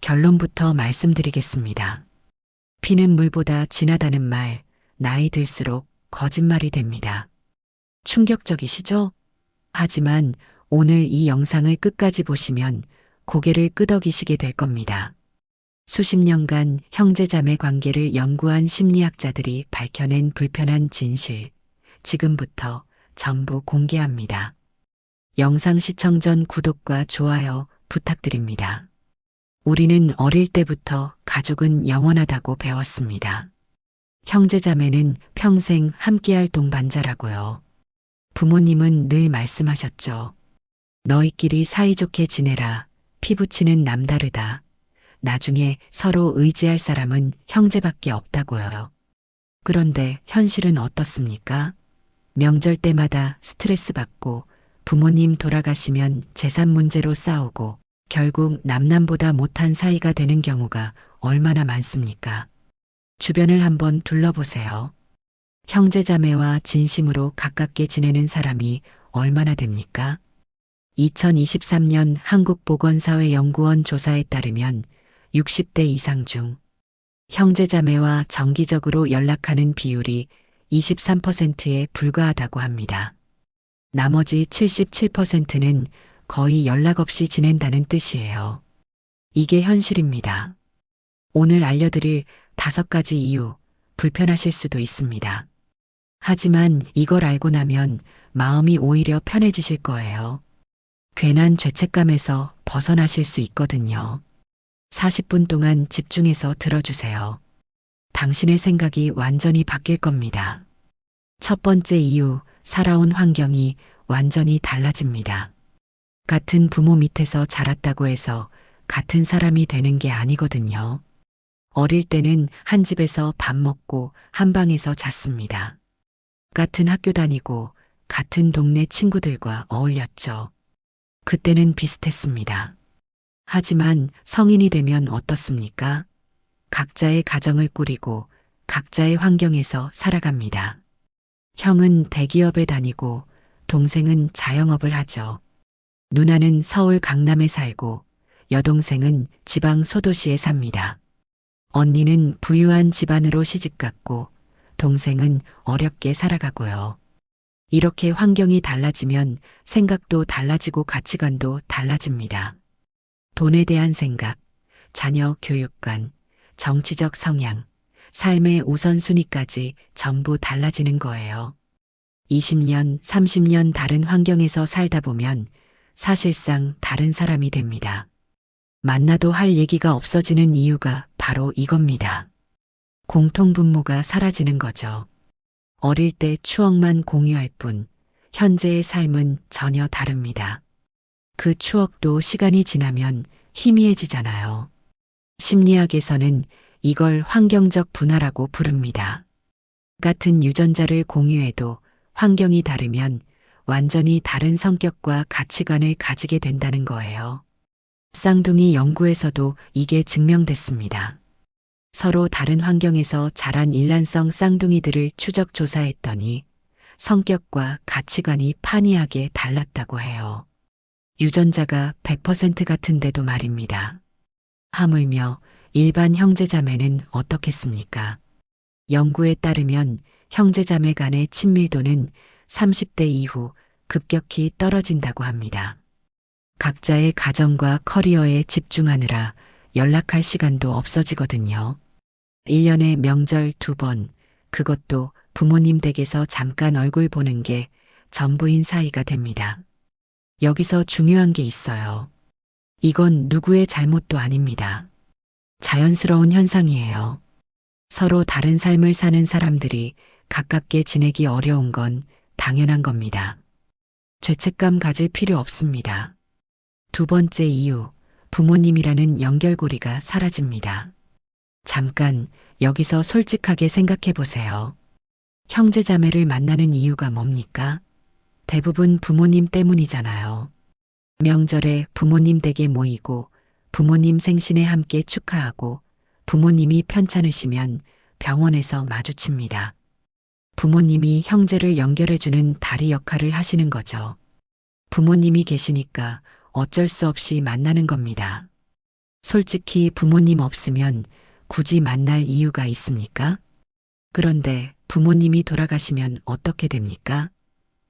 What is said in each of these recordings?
결론부터 말씀드리겠습니다. 피는 물보다 진하다는 말, 나이 들수록 거짓말이 됩니다. 충격적이시죠? 하지만 오늘 이 영상을 끝까지 보시면 고개를 끄덕이시게 될 겁니다. 수십 년간 형제자매 관계를 연구한 심리학자들이 밝혀낸 불편한 진실, 지금부터 전부 공개합니다. 영상 시청 전 구독과 좋아요 부탁드립니다. 우리는 어릴 때부터 가족은 영원하다고 배웠습니다. 형제자매는 평생 함께할 동반자라고요. 부모님은 늘 말씀하셨죠. 너희끼리 사이좋게 지내라. 피부치는 남다르다. 나중에 서로 의지할 사람은 형제밖에 없다고요. 그런데 현실은 어떻습니까? 명절 때마다 스트레스 받고 부모님 돌아가시면 재산 문제로 싸우고 결국 남남보다 못한 사이가 되는 경우가 얼마나 많습니까? 주변을 한번 둘러보세요. 형제자매와 진심으로 가깝게 지내는 사람이 얼마나 됩니까? 2023년 한국보건사회연구원 조사에 따르면 60대 이상 중 형제자매와 정기적으로 연락하는 비율이 23%에 불과하다고 합니다. 나머지 77%는 거의 연락 없이 지낸다는 뜻이에요. 이게 현실입니다. 오늘 알려드릴 5가지 이유, 불편하실 수도 있습니다. 하지만 이걸 알고 나면 마음이 오히려 편해지실 거예요. 괜한 죄책감에서 벗어나실 수 있거든요. 40분 동안 집중해서 들어주세요. 당신의 생각이 완전히 바뀔 겁니다. 첫 번째 이유, 살아온 환경이 완전히 달라집니다. 같은 부모 밑에서 자랐다고 해서 같은 사람이 되는 게 아니거든요. 어릴 때는 한 집에서 밥 먹고 한 방에서 잤습니다. 같은 학교 다니고 같은 동네 친구들과 어울렸죠. 그때는 비슷했습니다. 하지만 성인이 되면 어떻습니까? 각자의 가정을 꾸리고 각자의 환경에서 살아갑니다. 형은 대기업에 다니고 동생은 자영업을 하죠. 누나는 서울 강남에 살고 여동생은 지방 소도시에 삽니다. 언니는 부유한 집안으로 시집갔고 동생은 어렵게 살아가고요. 이렇게 환경이 달라지면 생각도 달라지고 가치관도 달라집니다. 돈에 대한 생각, 자녀 교육관, 정치적 성향, 삶의 우선순위까지 전부 달라지는 거예요. 20년, 30년 다른 환경에서 살다 보면 사실상 다른 사람이 됩니다. 만나도 할 얘기가 없어지는 이유가 바로 이겁니다. 공통분모가 사라지는 거죠. 어릴 때 추억만 공유할 뿐, 현재의 삶은 전혀 다릅니다. 그 추억도 시간이 지나면 희미해지잖아요. 심리학에서는 이걸 환경적 분화라고 부릅니다. 같은 유전자를 공유해도 환경이 다르면 완전히 다른 성격과 가치관을 가지게 된다는 거예요. 쌍둥이 연구에서도 이게 증명됐습니다. 서로 다른 환경에서 자란 일란성 쌍둥이들을 추적 조사했더니 성격과 가치관이 판이하게 달랐다고 해요. 유전자가 100% 같은데도 말입니다. 하물며 일반 형제자매는 어떻겠습니까? 연구에 따르면 형제자매 간의 친밀도는 30대 이후 급격히 떨어진다고 합니다. 각자의 가정과 커리어에 집중하느라 연락할 시간도 없어지거든요. 1년에 명절 2번, 그것도 부모님 댁에서 잠깐 얼굴 보는 게 전부인 사이가 됩니다. 여기서 중요한 게 있어요. 이건 누구의 잘못도 아닙니다. 자연스러운 현상이에요. 서로 다른 삶을 사는 사람들이 가깝게 지내기 어려운 건 당연한 겁니다. 죄책감 가질 필요 없습니다. 두 번째 이유, 부모님이라는 연결고리가 사라집니다. 잠깐 여기서 솔직하게 생각해 보세요. 형제자매를 만나는 이유가 뭡니까? 대부분 부모님 때문이잖아요. 명절에 부모님 댁에 모이고 부모님 생신에 함께 축하하고 부모님이 편찮으시면 병원에서 마주칩니다. 부모님이 형제를 연결해주는 다리 역할을 하시는 거죠. 부모님이 계시니까 어쩔 수 없이 만나는 겁니다. 솔직히 부모님 없으면 굳이 만날 이유가 있습니까? 그런데 부모님이 돌아가시면 어떻게 됩니까?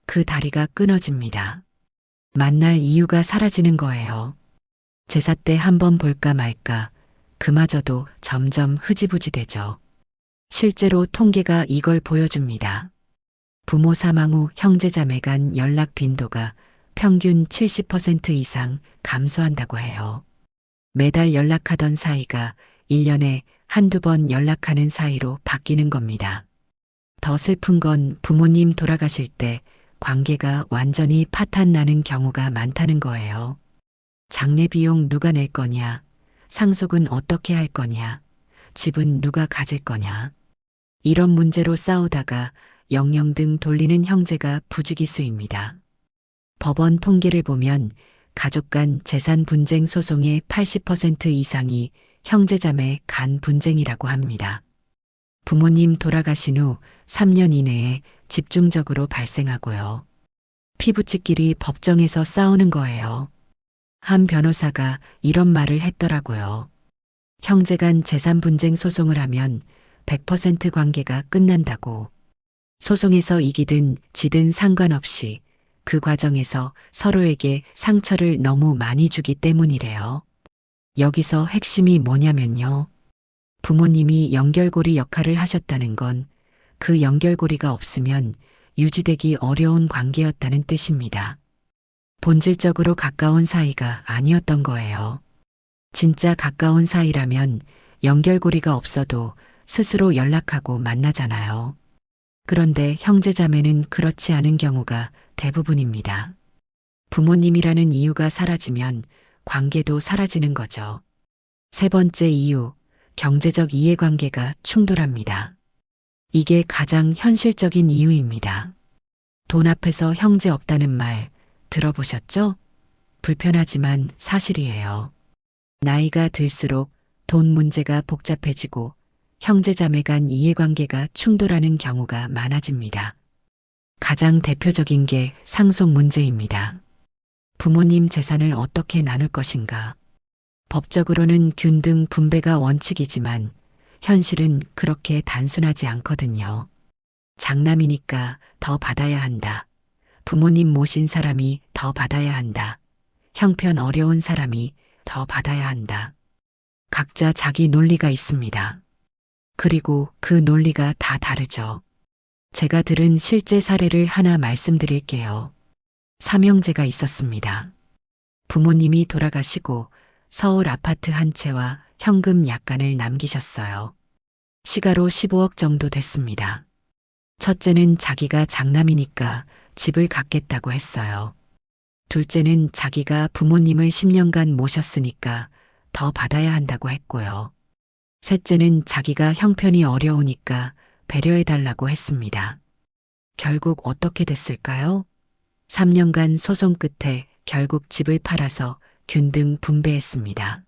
그 다리가 끊어집니다. 만날 이유가 사라지는 거예요. 제사 때 한번 볼까 말까, 그마저도 점점 흐지부지 되죠. 실제로 통계가 이걸 보여줍니다. 부모 사망 후 형제자매 간 연락 빈도가 평균 70% 이상 감소한다고 해요. 매달 연락하던 사이가 1년에 한두 번 연락하는 사이로 바뀌는 겁니다. 더 슬픈 건 부모님 돌아가실 때 관계가 완전히 파탄나는 경우가 많다는 거예요. 장례 비용 누가 낼 거냐, 상속은 어떻게 할 거냐, 집은 누가 가질 거냐. 이런 문제로 싸우다가 영영등 돌리는 형제가 부지기수입니다. 법원 통계를 보면 가족 간 재산 분쟁 소송의 80% 이상이 형제자매 간 분쟁이라고 합니다. 부모님 돌아가신 후 3년 이내에 집중적으로 발생하고요. 피부치끼리 법정에서 싸우는 거예요. 한 변호사가 이런 말을 했더라고요. 형제 간 재산 분쟁 소송을 하면 100% 관계가 끝난다고. 소송에서 이기든 지든 상관없이 그 과정에서 서로에게 상처를 너무 많이 주기 때문이래요. 여기서 핵심이 뭐냐면요. 부모님이 연결고리 역할을 하셨다는 건 그 연결고리가 없으면 유지되기 어려운 관계였다는 뜻입니다. 본질적으로 가까운 사이가 아니었던 거예요. 진짜 가까운 사이라면 연결고리가 없어도 스스로 연락하고 만나잖아요. 그런데 형제자매는 그렇지 않은 경우가 대부분입니다. 부모님이라는 이유가 사라지면 관계도 사라지는 거죠. 세 번째 이유, 경제적 이해관계가 충돌합니다. 이게 가장 현실적인 이유입니다. 돈 앞에서 형제 없다는 말 들어보셨죠? 불편하지만 사실이에요. 나이가 들수록 돈 문제가 복잡해지고 형제자매 간 이해관계가 충돌하는 경우가 많아집니다. 가장 대표적인 게 상속 문제입니다. 부모님 재산을 어떻게 나눌 것인가? 법적으로는 균등 분배가 원칙이지만 현실은 그렇게 단순하지 않거든요. 장남이니까 더 받아야 한다. 부모님 모신 사람이 더 받아야 한다. 형편 어려운 사람이 더 받아야 한다. 각자 자기 논리가 있습니다. 그리고 그 논리가 다 다르죠. 제가 들은 실제 사례를 하나 말씀드릴게요. 삼형제가 있었습니다. 부모님이 돌아가시고 서울 아파트 한 채와 현금 약간을 남기셨어요. 시가로 15억 정도 됐습니다. 첫째는 자기가 장남이니까 집을 갖겠다고 했어요. 둘째는 자기가 부모님을 10년간 모셨으니까 더 받아야 한다고 했고요. 셋째는 자기가 형편이 어려우니까 배려해달라고 했습니다. 결국 어떻게 됐을까요? 3년간 소송 끝에 결국 집을 팔아서 균등 분배했습니다.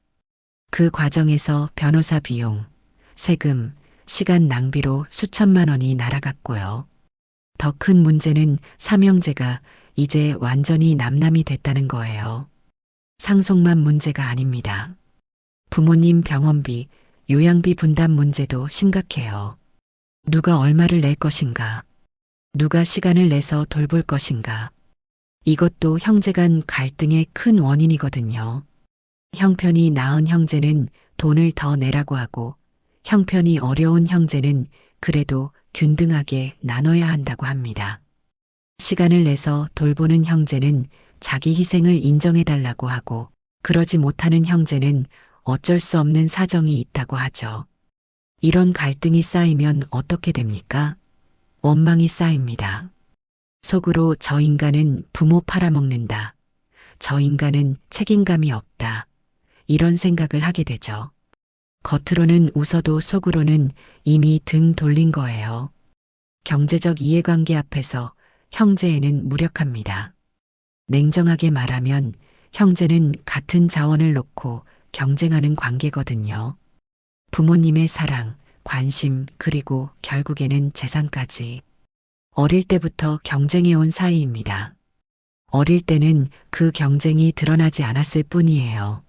그 과정에서 변호사 비용, 세금, 시간 낭비로 수천만 원이 날아갔고요. 더 큰 문제는 삼형제가 이제 완전히 남남이 됐다는 거예요. 상속만 문제가 아닙니다. 부모님 병원비, 요양비 분담 문제도 심각해요. 누가 얼마를 낼 것인가? 누가 시간을 내서 돌볼 것인가? 이것도 형제 간 갈등의 큰 원인이거든요. 형편이 나은 형제는 돈을 더 내라고 하고 형편이 어려운 형제는 그래도 균등하게 나눠야 한다고 합니다. 시간을 내서 돌보는 형제는 자기 희생을 인정해달라고 하고 그러지 못하는 형제는 어쩔 수 없는 사정이 있다고 하죠. 이런 갈등이 쌓이면 어떻게 됩니까? 원망이 쌓입니다. 속으로 저 인간은 부모 팔아먹는다. 저 인간은 책임감이 없다. 이런 생각을 하게 되죠. 겉으로는 웃어도 속으로는 이미 등 돌린 거예요. 경제적 이해관계 앞에서 형제애는 무력합니다. 냉정하게 말하면 형제는 같은 자원을 놓고 경쟁하는 관계거든요. 부모님의 사랑, 관심, 그리고 결국에는 재산까지. 어릴 때부터 경쟁해온 사이입니다. 어릴 때는 그 경쟁이 드러나지 않았을 뿐이에요.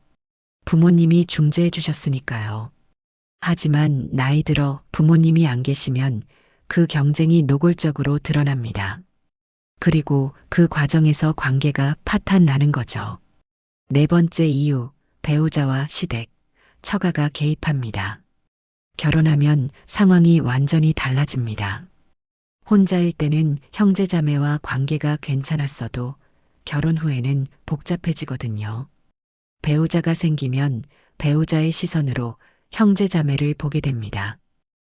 부모님이 중재해 주셨으니까요. 하지만 나이 들어 부모님이 안 계시면 그 경쟁이 노골적으로 드러납니다. 그리고 그 과정에서 관계가 파탄 나는 거죠. 네 번째 이유, 배우자와 시댁, 처가가 개입합니다. 결혼하면 상황이 완전히 달라집니다. 혼자일 때는 형제자매와 관계가 괜찮았어도 결혼 후에는 복잡해지거든요. 배우자가 생기면 배우자의 시선으로 형제자매를 보게 됩니다.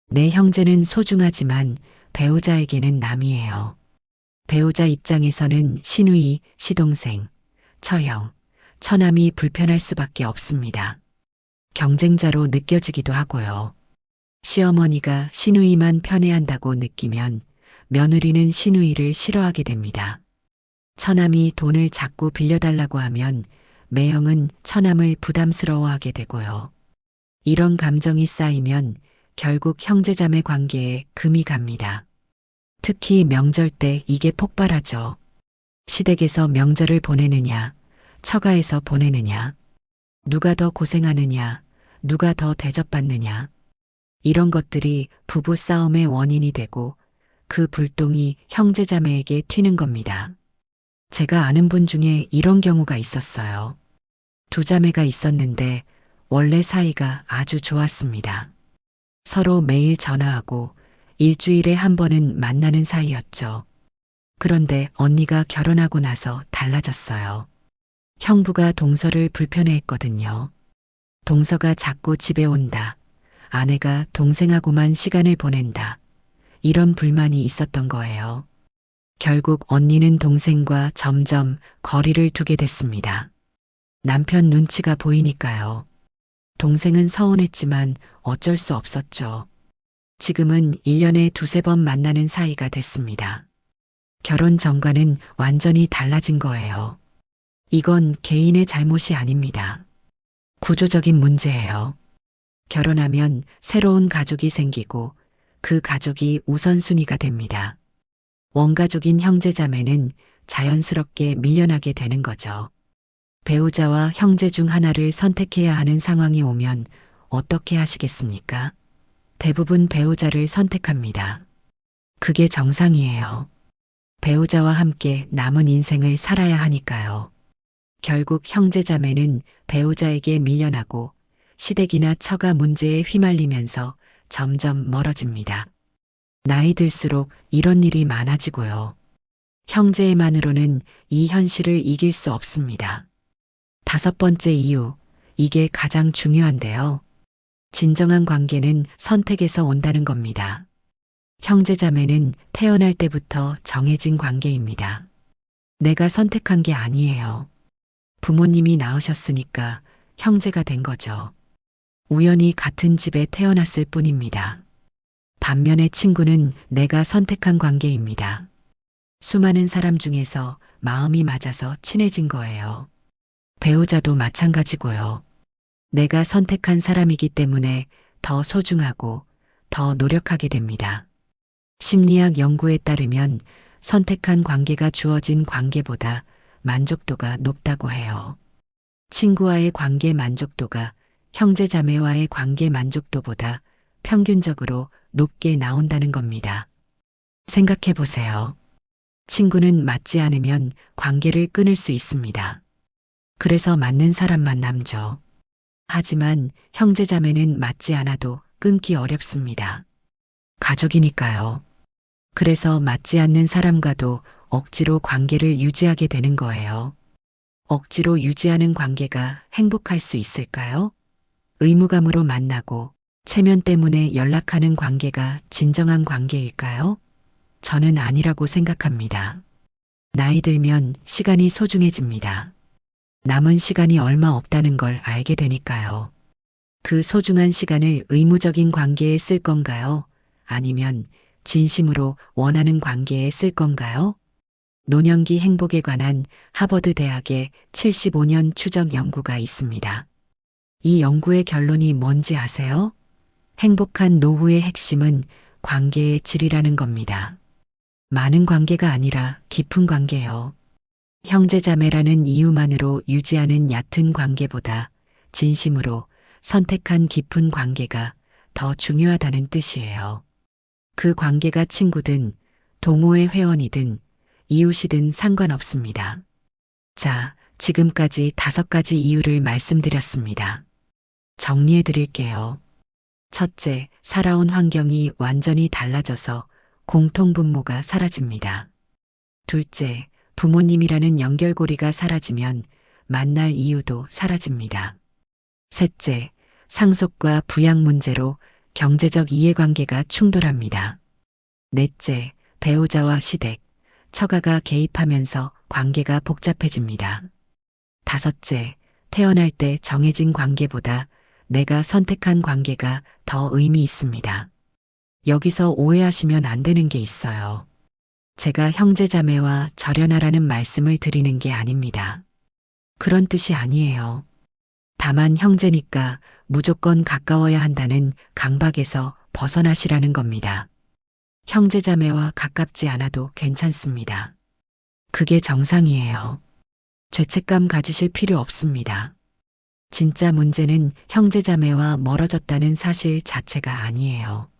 내 형제는 소중하지만 배우자에게는 남이에요. 배우자 입장에서는 시누이, 시동생, 처형, 처남이 불편할 수밖에 없습니다. 경쟁자로 느껴지기도 하고요. 시어머니가 시누이만 편애한다고 느끼면 며느리는 시누이를 싫어하게 됩니다. 처남이 돈을 자꾸 빌려달라고 하면 매형은 처남을 부담스러워하게 되고요. 이런 감정이 쌓이면 결국 형제자매 관계에 금이 갑니다. 특히 명절 때 이게 폭발하죠. 시댁에서 명절을 보내느냐, 처가에서 보내느냐, 누가 더 고생하느냐, 누가 더 대접받느냐. 이런 것들이 부부 싸움의 원인이 되고 그 불똥이 형제자매에게 튀는 겁니다. 제가 아는 분 중에 이런 경우가 있었어요. 두 자매가 있었는데 원래 사이가 아주 좋았습니다. 서로 매일 전화하고 일주일에 한 번은 만나는 사이였죠. 그런데 언니가 결혼하고 나서 달라졌어요. 형부가 동서를 불편해했거든요. 동서가 자꾸 집에 온다. 아내가 동생하고만 시간을 보낸다. 이런 불만이 있었던 거예요. 결국 언니는 동생과 점점 거리를 두게 됐습니다. 남편 눈치가 보이니까요. 동생은 서운했지만 어쩔 수 없었죠. 지금은 1년에 두세 번 만나는 사이가 됐습니다. 결혼 전과는 완전히 달라진 거예요. 이건 개인의 잘못이 아닙니다. 구조적인 문제예요. 결혼하면 새로운 가족이 생기고 그 가족이 우선순위가 됩니다. 원가족인 형제자매는 자연스럽게 밀려나게 되는 거죠. 배우자와 형제 중 하나를 선택해야 하는 상황이 오면 어떻게 하시겠습니까? 대부분 배우자를 선택합니다. 그게 정상이에요. 배우자와 함께 남은 인생을 살아야 하니까요. 결국 형제자매는 배우자에게 밀려나고 시댁이나 처가 문제에 휘말리면서 점점 멀어집니다. 나이 들수록 이런 일이 많아지고요. 형제만으로는 이 현실을 이길 수 없습니다. 다섯 번째 이유, 이게 가장 중요한데요. 진정한 관계는 선택에서 온다는 겁니다. 형제자매는 태어날 때부터 정해진 관계입니다. 내가 선택한 게 아니에요. 부모님이 낳으셨으니까 형제가 된 거죠. 우연히 같은 집에 태어났을 뿐입니다. 반면에 친구는 내가 선택한 관계입니다. 수많은 사람 중에서 마음이 맞아서 친해진 거예요. 배우자도 마찬가지고요. 내가 선택한 사람이기 때문에 더 소중하고 더 노력하게 됩니다. 심리학 연구에 따르면 선택한 관계가 주어진 관계보다 만족도가 높다고 해요. 친구와의 관계 만족도가 형제자매와의 관계 만족도보다 평균적으로 높게 나온다는 겁니다. 생각해 보세요. 친구는 맞지 않으면 관계를 끊을 수 있습니다. 그래서 맞는 사람만 남죠. 하지만 형제자매는 맞지 않아도 끊기 어렵습니다. 가족이니까요. 그래서 맞지 않는 사람과도 억지로 관계를 유지하게 되는 거예요. 억지로 유지하는 관계가 행복할 수 있을까요? 의무감으로 만나고 체면 때문에 연락하는 관계가 진정한 관계일까요? 저는 아니라고 생각합니다. 나이 들면 시간이 소중해집니다. 남은 시간이 얼마 없다는 걸 알게 되니까요. 그 소중한 시간을 의무적인 관계에 쓸 건가요? 아니면 진심으로 원하는 관계에 쓸 건가요? 노년기 행복에 관한 하버드 대학의 75년 추적 연구가 있습니다. 이 연구의 결론이 뭔지 아세요? 행복한 노후의 핵심은 관계의 질이라는 겁니다. 많은 관계가 아니라 깊은 관계요. 형제자매라는 이유만으로 유지하는 얕은 관계보다 진심으로 선택한 깊은 관계가 더 중요하다는 뜻이에요. 그 관계가 친구든 동호회 회원이든 이웃이든 상관없습니다. 자, 지금까지 5가지 이유를 말씀드렸습니다. 정리해 드릴게요. 첫째, 살아온 환경이 완전히 달라져서 공통분모가 사라집니다. 둘째, 부모님이라는 연결고리가 사라지면 만날 이유도 사라집니다. 셋째, 상속과 부양 문제로 경제적 이해관계가 충돌합니다. 넷째, 배우자와 시댁, 처가가 개입하면서 관계가 복잡해집니다. 다섯째, 태어날 때 정해진 관계보다 내가 선택한 관계가 더 의미 있습니다. 여기서 오해하시면 안 되는 게 있어요. 제가 형제자매와 절연하라는 말씀을 드리는 게 아닙니다. 그런 뜻이 아니에요. 다만 형제니까 무조건 가까워야 한다는 강박에서 벗어나시라는 겁니다. 형제자매와 가깝지 않아도 괜찮습니다. 그게 정상이에요. 죄책감 가지실 필요 없습니다. 진짜 문제는 형제자매와 멀어졌다는 사실 자체가 아니에요.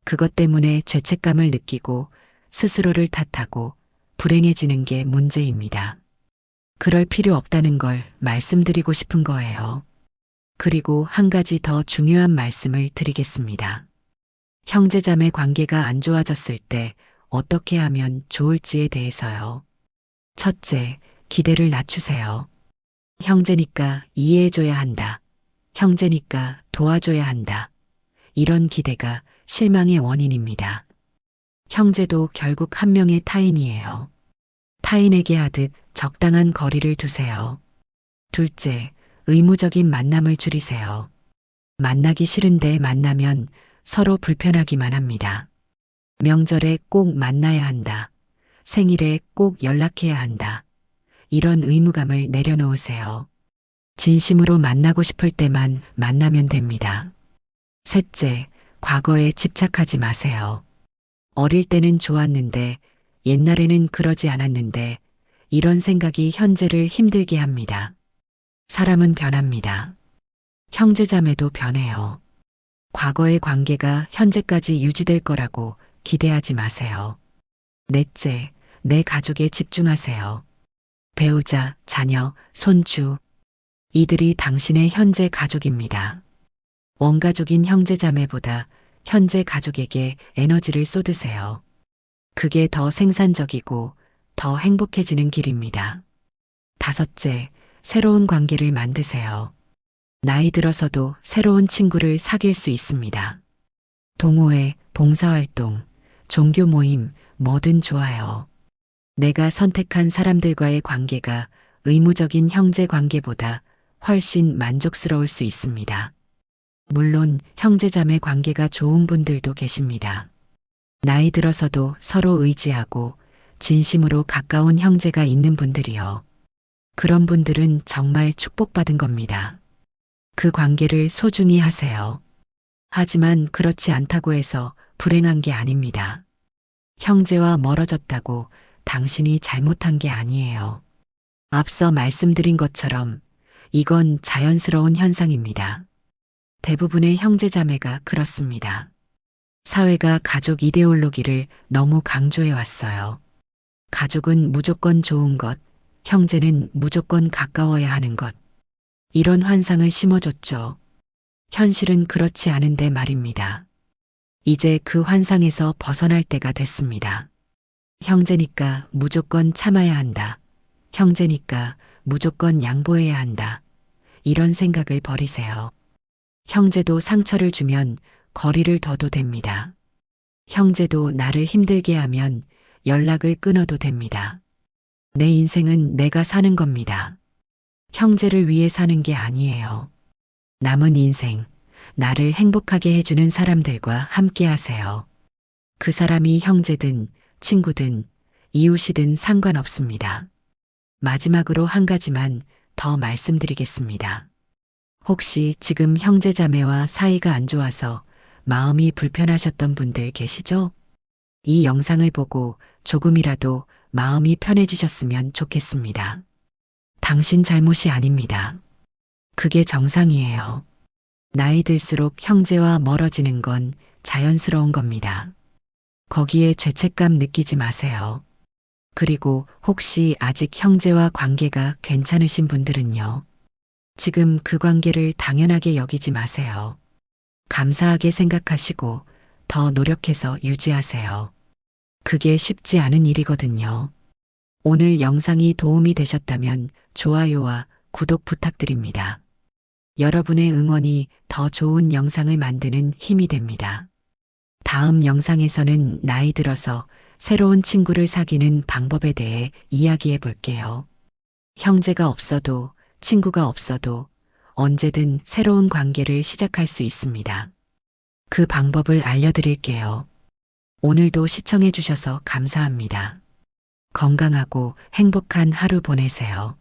그것 때문에 죄책감을 느끼고 스스로를 탓하고 불행해지는 게 문제입니다. 그럴 필요 없다는 걸 말씀드리고 싶은 거예요. 그리고 한 가지 더 중요한 말씀을 드리겠습니다. 형제자매 관계가 안 좋아졌을 때 어떻게 하면 좋을지에 대해서요. 첫째, 기대를 낮추세요. 형제니까 이해해줘야 한다. 형제니까 도와줘야 한다. 이런 기대가 실망의 원인입니다. 형제도 결국 한 명의 타인이에요. 타인에게 하듯 적당한 거리를 두세요. 둘째, 의무적인 만남을 줄이세요. 만나기 싫은데 만나면 서로 불편하기만 합니다. 명절에 꼭 만나야 한다. 생일에 꼭 연락해야 한다. 이런 의무감을 내려놓으세요. 진심으로 만나고 싶을 때만 만나면 됩니다. 셋째, 과거에 집착하지 마세요. 어릴 때는 좋았는데, 옛날에는 그러지 않았는데, 이런 생각이 현재를 힘들게 합니다. 사람은 변합니다. 형제자매도 변해요. 과거의 관계가 현재까지 유지될 거라고 기대하지 마세요. 넷째, 내 가족에 집중하세요. 배우자, 자녀, 손주. 이들이 당신의 현재 가족입니다. 원가족인 형제자매보다 현재 가족에게 에너지를 쏟으세요. 그게 더 생산적이고 더 행복해지는 길입니다. 다섯째, 새로운 관계를 만드세요. 나이 들어서도 새로운 친구를 사귈 수 있습니다. 동호회, 봉사활동, 종교 모임, 뭐든 좋아요. 내가 선택한 사람들과의 관계가 의무적인 형제 관계보다 훨씬 만족스러울 수 있습니다. 물론 형제자매 관계가 좋은 분들도 계십니다. 나이 들어서도 서로 의지하고 진심으로 가까운 형제가 있는 분들이요. 그런 분들은 정말 축복받은 겁니다. 그 관계를 소중히 하세요. 하지만 그렇지 않다고 해서 불행한 게 아닙니다. 형제와 멀어졌다고 당신이 잘못한 게 아니에요. 앞서 말씀드린 것처럼 이건 자연스러운 현상입니다. 대부분의 형제자매가 그렇습니다. 사회가 가족 이데올로기를 너무 강조해 왔어요. 가족은 무조건 좋은 것, 형제는 무조건 가까워야 하는 것. 이런 환상을 심어줬죠. 현실은 그렇지 않은데 말입니다. 이제 그 환상에서 벗어날 때가 됐습니다. 형제니까 무조건 참아야 한다. 형제니까 무조건 양보해야 한다. 이런 생각을 버리세요. 형제도 상처를 주면 거리를 둬도 됩니다. 형제도 나를 힘들게 하면 연락을 끊어도 됩니다. 내 인생은 내가 사는 겁니다. 형제를 위해 사는 게 아니에요. 남은 인생, 나를 행복하게 해주는 사람들과 함께 하세요. 그 사람이 형제든 친구든 이웃이든 상관없습니다. 마지막으로 한 가지만 더 말씀드리겠습니다. 혹시 지금 형제자매와 사이가 안 좋아서 마음이 불편하셨던 분들 계시죠? 이 영상을 보고 조금이라도 마음이 편해지셨으면 좋겠습니다. 당신 잘못이 아닙니다. 그게 정상이에요. 나이 들수록 형제와 멀어지는 건 자연스러운 겁니다. 거기에 죄책감 느끼지 마세요. 그리고 혹시 아직 형제와 관계가 괜찮으신 분들은요. 지금 그 관계를 당연하게 여기지 마세요. 감사하게 생각하시고 더 노력해서 유지하세요. 그게 쉽지 않은 일이거든요. 오늘 영상이 도움이 되셨다면 좋아요와 구독 부탁드립니다. 여러분의 응원이 더 좋은 영상을 만드는 힘이 됩니다. 다음 영상에서는 나이 들어서 새로운 친구를 사귀는 방법에 대해 이야기해 볼게요. 형제가 없어도 친구가 없어도 언제든 새로운 관계를 시작할 수 있습니다. 그 방법을 알려드릴게요. 오늘도 시청해 주셔서 감사합니다. 건강하고 행복한 하루 보내세요.